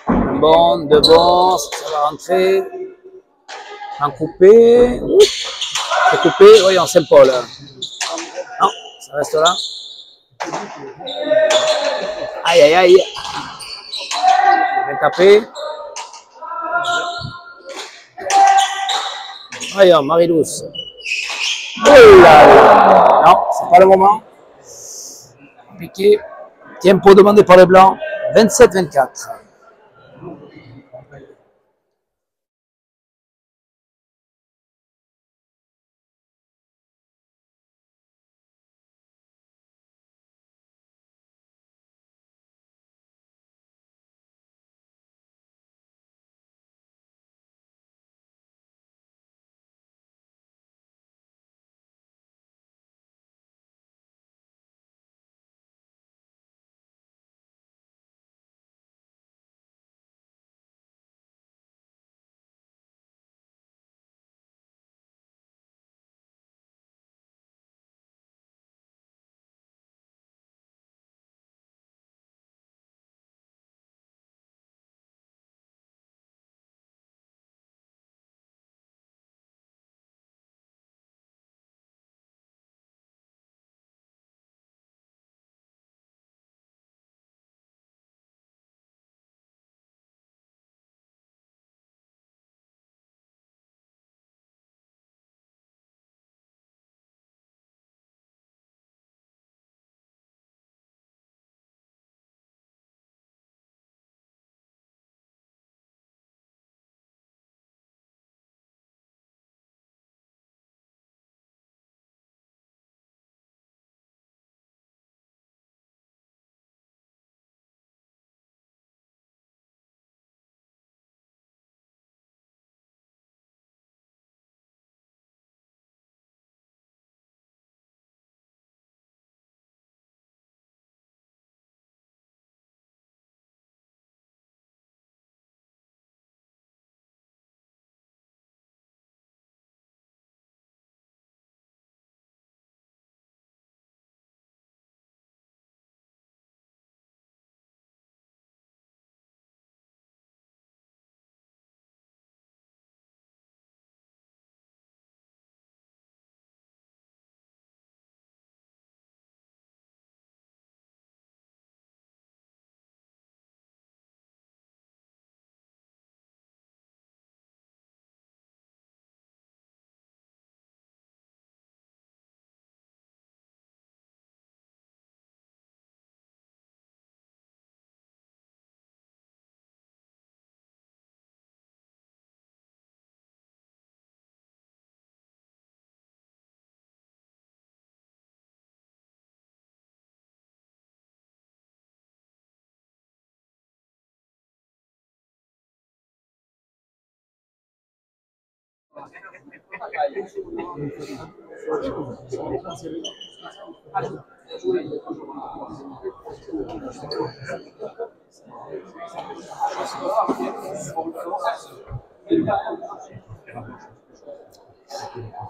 Un bon, deux bons, ça va rentrer. Un coupé. C'est coupé, voyons, Saint-Paul. Non, ça reste là. Aïe, aïe, aïe. Bien tapé. Voyons, Marilous. Oh là là. Non, c'est pas le moment. Compliqué. Tempo demandé par les Blancs. 27-24.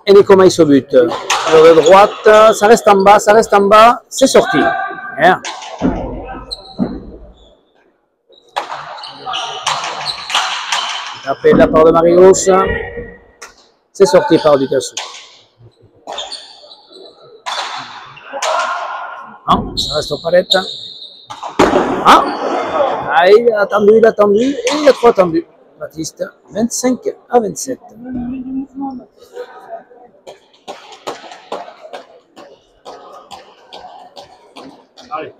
Eneko Maïs au but. Alors de droite, ça reste en bas, c'est sorti. Bien. Tapé de la part de Marios. C'est sorti par Ducassou. Non, ça reste aux palettes. Ah, il a attendu, et il a trop attendu. Baptiste, 25-27. Allez.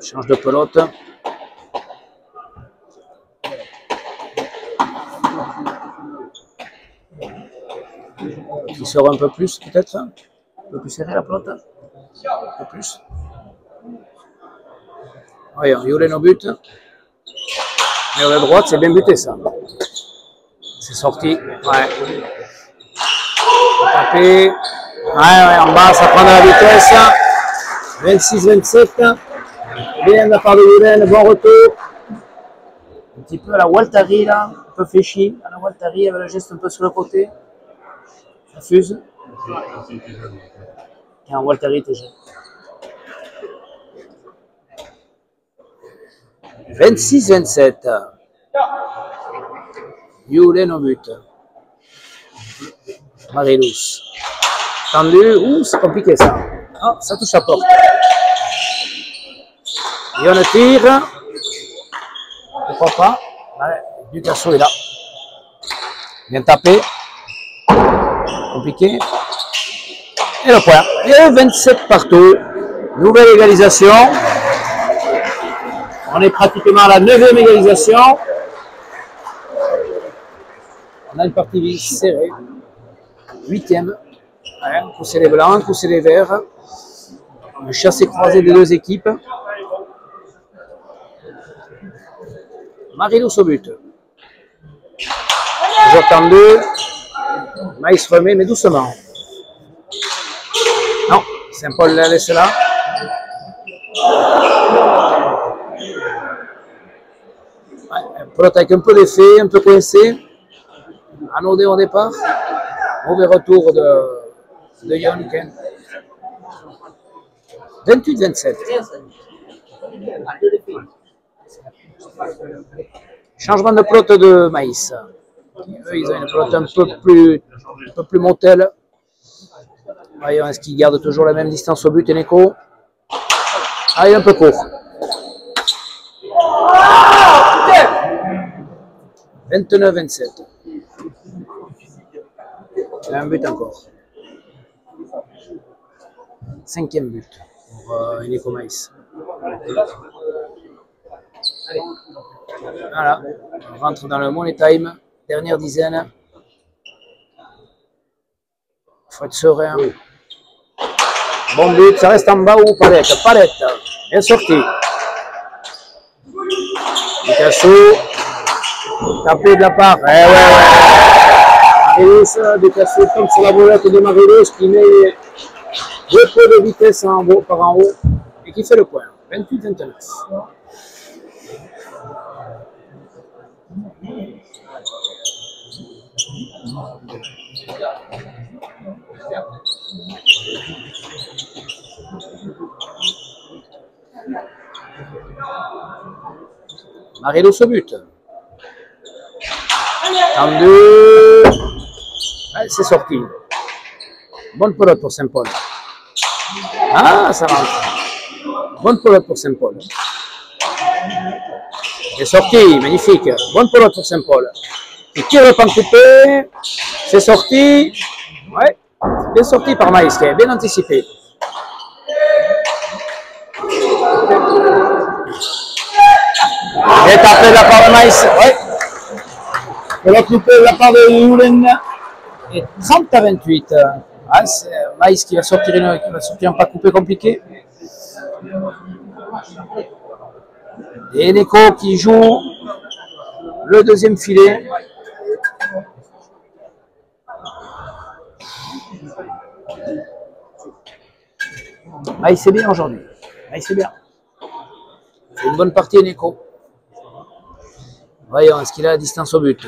Change de pelote. Il sort un peu plus, peut-être. Un peu plus serré la pelote. Un peu plus. Voyons, Yulen au but. Et à la droite, c'est bien buté ça. C'est sorti. Ouais. Tapé. Ouais, en bas, ça prend de la vitesse. 26-27. Bien de la part de Yulen, bon retour. Un petit peu à la Waltari là, un peu fléchi. À la Waltari avec le geste un peu sur le côté. Ça fuse. Et en Waltari, t'es jeune. 26-27. Yulen au but. Marilous. Tendu. Ouh, c'est compliqué ça. Oh, ça touche à porte. Et on le tire. Pourquoi pas. Ouais, Ducassou est là. Bien tapé. Compliqué. Et le point. Et 27 partout. Nouvelle égalisation. On est pratiquement à la 9e égalisation. On a une partie serrée. 8e. Ouais, un coup c'est les blancs, un coup c'est les verts. Le chassé croisé des deux équipes. Marilous au but. Toujours tendu. Maïs remet, mais doucement. Non, Saint-Paul l'a laissé là. Ouais, pelote avec un peu d'effet, un peu coincé. Anodé au départ. Mauvais retour de Yonken. 28-27. Changement de pelote de Maïs. Eux, ils ont une pelote un peu plus montelle. Voyons, est-ce qu'ils gardent toujours la même distance au but, Eneko? Ah, il est un peu court. 29-27. Il y a un but encore. 5e but pour Eneko Maïs. Voilà, on rentre dans le money time, dernière dizaine. Il faut être serein. Bon but, ça reste en bas ou palette? Palette, bien sorti. Ducassou, tapé de la part. Et Ducassou tombe sur la volette de Marilous qui met deux peu de vitesse par en haut et qui fait le point. 28-29. Marilous au but. Tendu. C'est sorti. Bonne pelote pour Saint-Paul. Ah, ça rentre. Bonne pelote pour Saint-Paul. C'est sorti, magnifique. Bonne pelote pour Saint-Paul. Il tire le pan coupé. C'est sorti. Ouais, c'est bien sorti par Maïs, qui est bien anticipé. Bien tapé de la part de Maïs. Ouais. Pelote coupée de la part de Julen. Et 30 à 28. Ah, c'est Maïs qui va sortir un pas coupé compliqué. Et Neko qui joue le deuxième filet. Maïs c'est bien aujourd'hui. Maïs c'est bien. C'est une bonne partie Neko. Voyons, est-ce qu'il a la distance au but?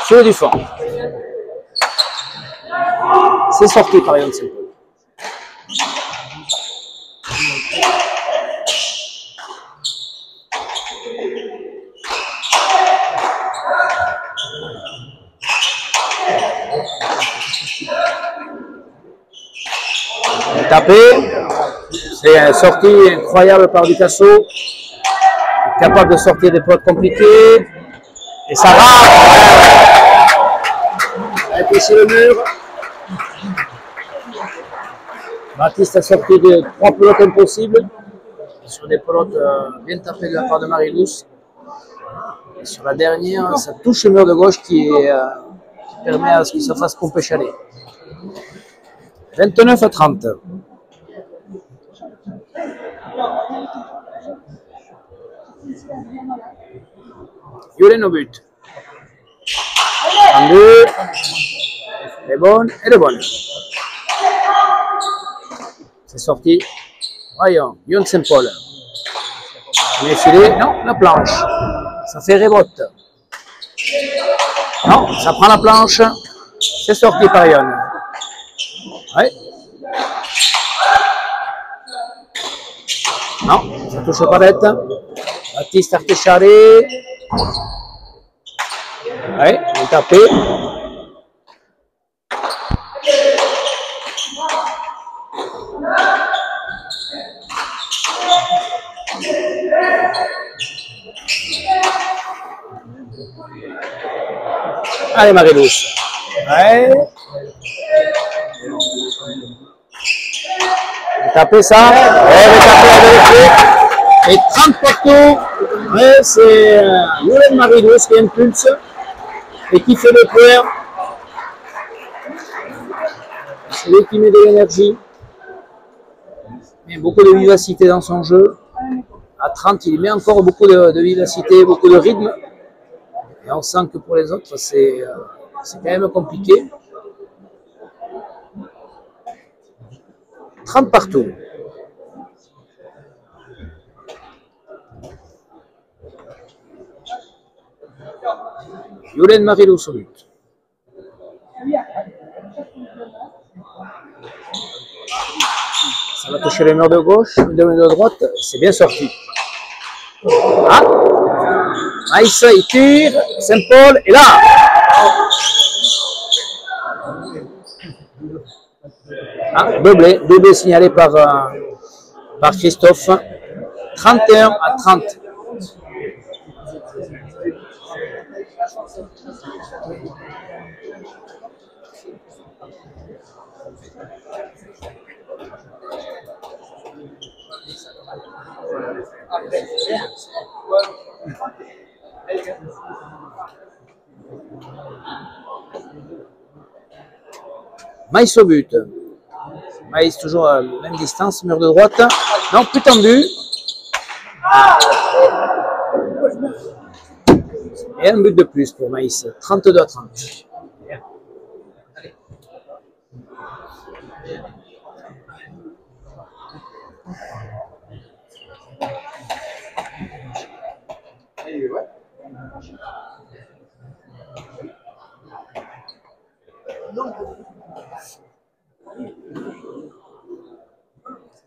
Sur du fond. C'est sorti par Yann Saint-Paul. Tapé, c'est une sortie incroyable par Picasso, capable de sortir des pelotes compliquées, et ça va. Et puis sur le mur, Baptiste a sorti de 3 pelotes impossibles, sur des pelotes bien tapées de la part de Marie-Louce. Et sur la dernière, ça touche le mur de gauche qui permet à ce qu'il se fasse pomper chalet. 29 à 30. Julen au but. Tendu. Elle est bonne, elle est bonne. C'est sorti. Voyons, Yann Saint-Paul. Premier filet, non, la planche. Ça fait rebote. Non, ça prend la planche. C'est sorti par Yann. Ouais. Non, ça touche pas bête. Baptiste Artécharé. Ouais, il est tapé. Allez, Marie-Louce. Ouais. Taper ça, elle est tapée à vérifier. Et 30 partout, ouais, c'est Julen Marie-Louce qui impulse et qui fait le point. C'est lui qui met de l'énergie. Il met beaucoup de vivacité dans son jeu. À 30, il met encore beaucoup de vivacité, beaucoup de rythme. Et on sent que pour les autres, c'est quand même compliqué. 30 partout. Julen Marie-Louce au but. Ça va toucher le mur de gauche, le mur de droite, c'est bien sorti. Ah, Maïs, il tire, Saint-Paul est là. Ah, doublé signalé par Christophe. 31 à 30. Maïs au but. Maïs toujours à la même distance, mur de droite. Non, plus tendu. Et un but de plus pour Maïs. 32 à 30.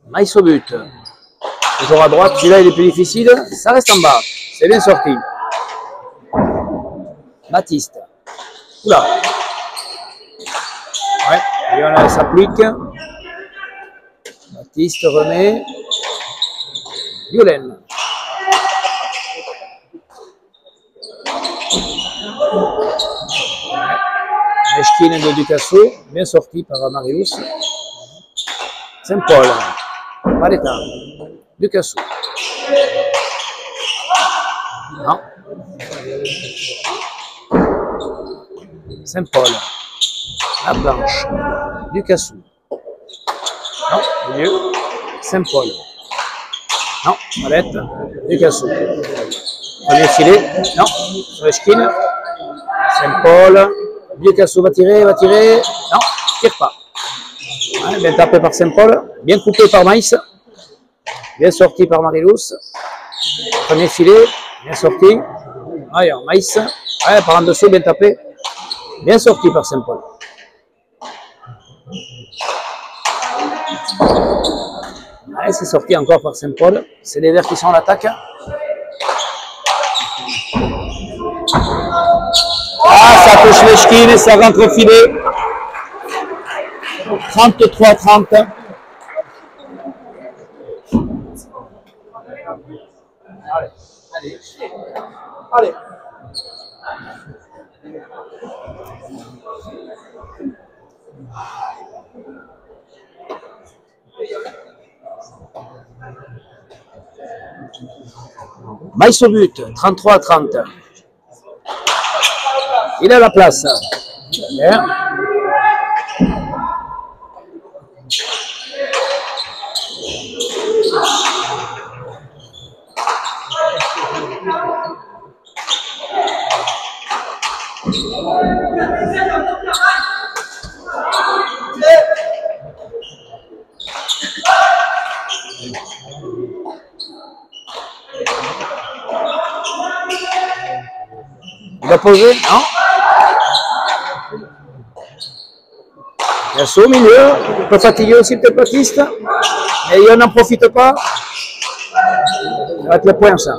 Maïs au but. Toujours à droite, celui-là il est plus difficile. Ça reste en bas. C'est bien sorti. Baptiste. Oula. Ouais, et on s'applique. Baptiste remet. Julen. Meshkin de Ducasso, bien sorti par Marius. Saint-Paul, Marita, Ducasso. Non. Saint-Paul, la Blanche, Ducasso. Non, milieu. Saint-Paul. Non, Malette, Ducasso. Premier filet, non, Meshkin. Saint-Paul, Ducasso va tirer, non, tire pas. Ouais, bien tapé par Saint-Paul, bien coupé par Maïs, bien sorti par Marilous. Premier filet, bien sorti. Allez, Maïs, ouais, par en dessous, bien tapé, bien sorti par Saint-Paul. Ouais, c'est sorti encore par Saint-Paul, c'est les Verts qui sont en attaque. Ah, ça touche Meshkin et ça rentre au filet. 33-30. Allez. Maïs au but, 33-30. Il a la place. Bien. Il a posé, non? Bien sûr, au milieu, un peu fatigué aussi peut-être Baptiste, mais il n'en profite pas. Ça va être le point ça.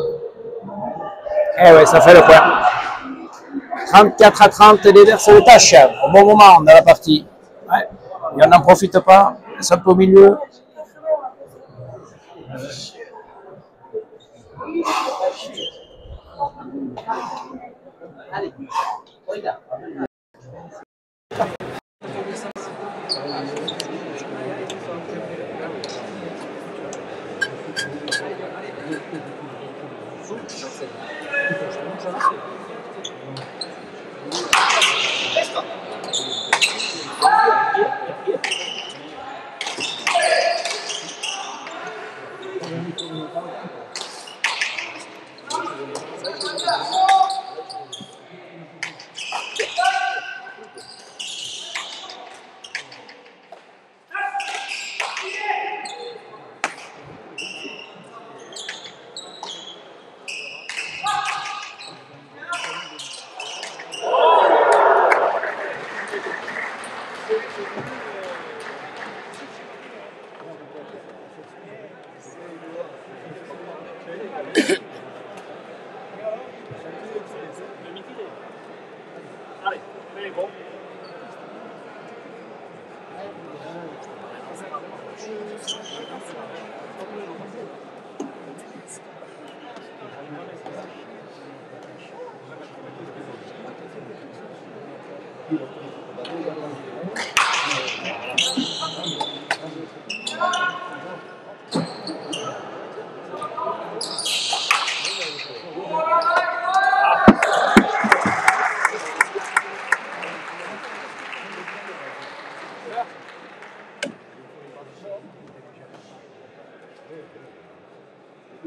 Eh oui, ça fait le point. 34-30, les Verts se détachent au bon moment dans la partie. Ouais. Il n'en profite pas, c'est un peu au milieu. Allez, regarde.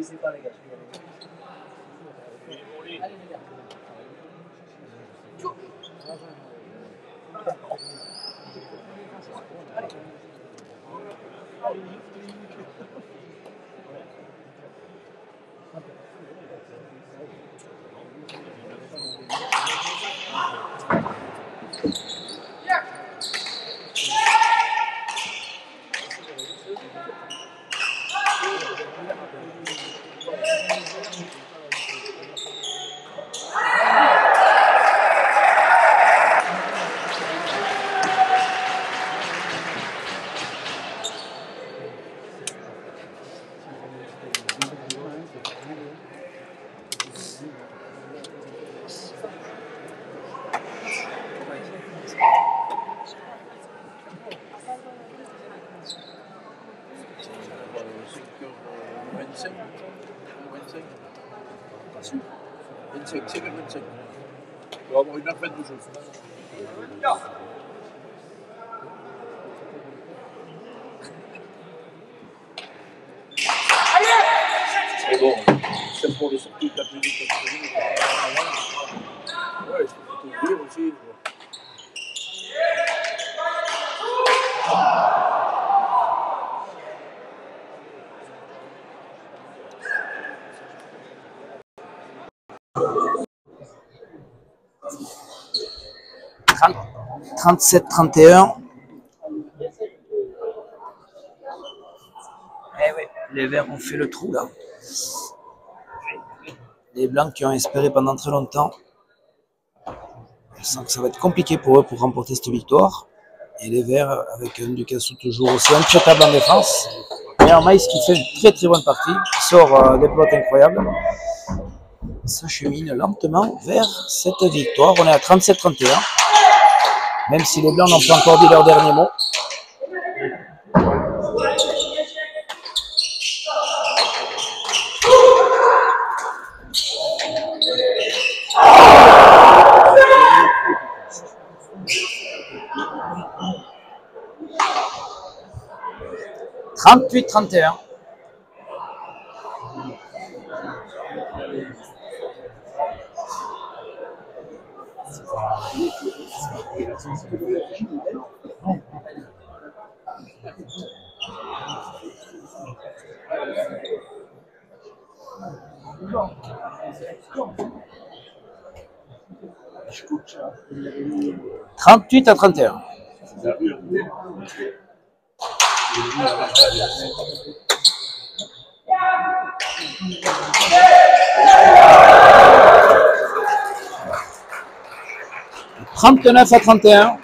C'est pas les gars. Allez les gars. 25. 25. Pas sûr. 25, c'est vers 25. On va avoir une heure faite de jeu. C'est bon. C'est pour les sorties de la publique. Ouais, je peux te dire aussi. 37-31. Eh oui, les verts ont fait le trou là. Les blancs qui ont espéré pendant très longtemps. Je sens que ça va être compliqué pour eux pour remporter cette victoire. Et les verts avec un Ducassou toujours aussi intraitable en défense. Et un Maïs qui fait une très très bonne partie, qui sort des plots incroyables. S'achemine lentement vers cette victoire. On est à 37-31. Même si les blancs n'ont pas encore dit leur dernier mot. « 38-31. « 38-31. « 39-31.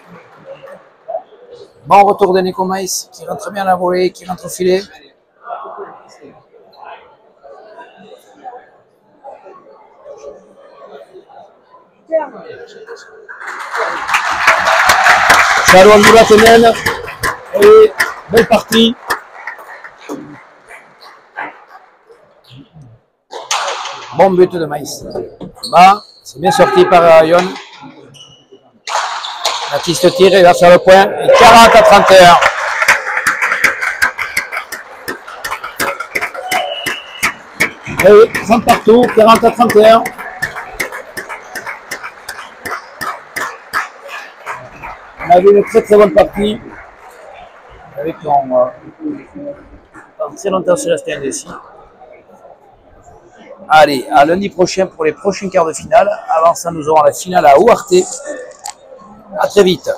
Bon retour de Nico Maïs qui rentre bien à la volée, qui rentre au filet. Salon Moulatenen. Et belle partie. Bon but de Maïs. Bah, c'est bien sorti par Yon. Baptiste tire, il va faire le point. Et 40-31. Et 30 partout, 40-31. On a vu une très très bonne partie. Avec très longtemps sur resté indécis. Allez, à lundi prochain pour les prochains quarts de finale. Avant ça, nous aurons la finale à Ouarté. À très vite.